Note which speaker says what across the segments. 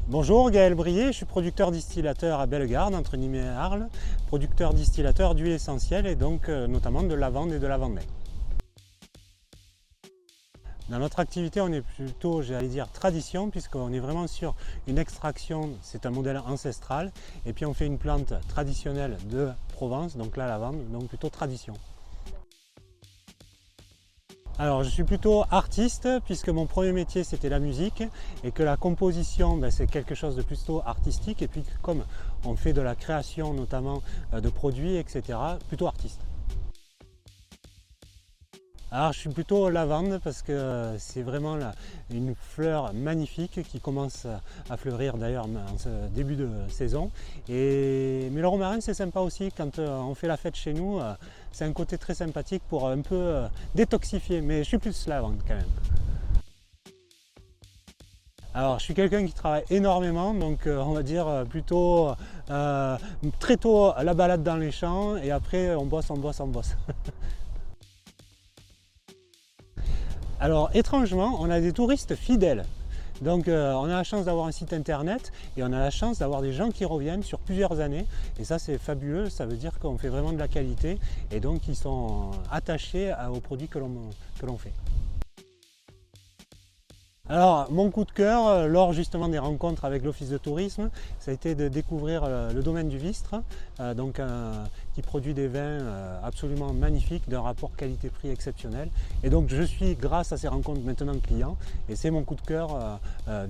Speaker 1: Bonjour, Gaël Brier, je suis producteur distillateur à Bellegarde, entre Nîmes et Arles, producteur distillateur d'huile essentielle et donc notamment de lavande et de lavandin. Dans notre activité, on est plutôt, j'allais dire, tradition, puisqu'on est vraiment sur une extraction, c'est un modèle ancestral, et puis on fait une plante traditionnelle de Provence, donc la lavande, donc plutôt tradition. Alors je suis plutôt artiste puisque mon premier métier c'était la musique et que la composition c'est quelque chose de plutôt artistique et puis comme on fait de la création notamment de produits etc. plutôt artiste. Alors je suis plutôt lavande parce que c'est vraiment une fleur magnifique qui commence à fleurir d'ailleurs en ce début de saison. Mais le romarin c'est sympa aussi quand on fait la fête chez nous, c'est un côté très sympathique pour un peu détoxifier, mais je suis plus lavande quand même. Alors je suis quelqu'un qui travaille énormément, donc on va dire plutôt très tôt la balade dans les champs et après on bosse. Alors étrangement, on a des touristes fidèles. Donc on a la chance d'avoir un site internet et on a la chance d'avoir des gens qui reviennent sur plusieurs années. Et ça c'est fabuleux, ça veut dire qu'on fait vraiment de la qualité et donc ils sont attachés aux produits que l'on fait. Alors mon coup de cœur lors justement des rencontres avec l'office de tourisme, ça a été de découvrir le domaine du Vistre, qui produit des vins absolument magnifiques d'un rapport qualité-prix exceptionnel. Et donc je suis grâce à ces rencontres maintenant client et c'est mon coup de cœur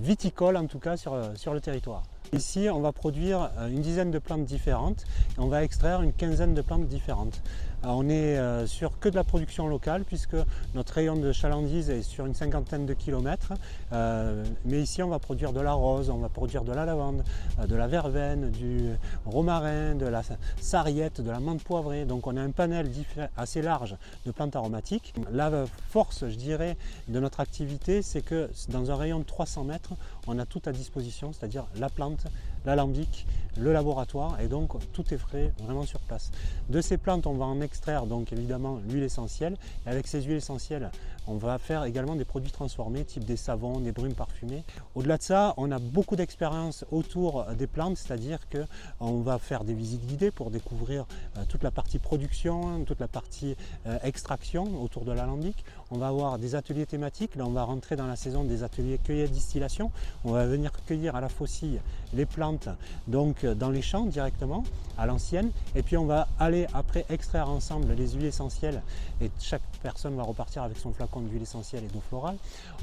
Speaker 1: viticole en tout cas sur le territoire. Ici, on va produire une dizaine de plantes différentes et on va extraire une quinzaine de plantes différentes. On est sur que de la production locale puisque notre rayon de chalandise est sur une cinquantaine de kilomètres. Mais ici, on va produire de la rose, on va produire de la lavande, de la verveine, du romarin, de la sarriette, de la menthe poivrée. Donc on a un panel assez large de plantes aromatiques. La force, je dirais, de notre activité, c'est que dans un rayon de 300 mètres, on a tout à disposition, c'est-à-dire la plante, l'alambic, le laboratoire et donc tout est frais vraiment sur place. De ces plantes on va en extraire donc évidemment l'huile essentielle et avec ces huiles essentielles on va faire également des produits transformés type des savons, des brumes parfumées. Au-delà de ça on a beaucoup d'expérience autour des plantes, c'est-à-dire qu'on va faire des visites guidées pour découvrir toute la partie production, toute la partie extraction autour de l'alambic. On va avoir des ateliers thématiques, là on va rentrer dans la saison des ateliers cueillette distillation, on va venir cueillir à la faucille les plantes donc dans les champs directement à l'ancienne et puis on va aller après extraire ensemble les huiles essentielles et chaque personne va repartir avec son flacon d'huile essentielle et d'eau florale.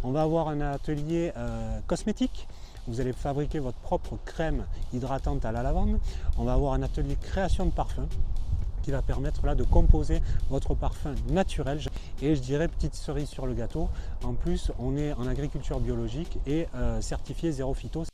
Speaker 1: On va avoir un atelier cosmétique. Vous allez fabriquer votre propre crème hydratante à la lavande. On va avoir un atelier création de parfum qui va permettre là de composer votre parfum naturel. Et je dirais petite cerise sur le gâteau, en plus on est en agriculture biologique et certifié zéro phyto.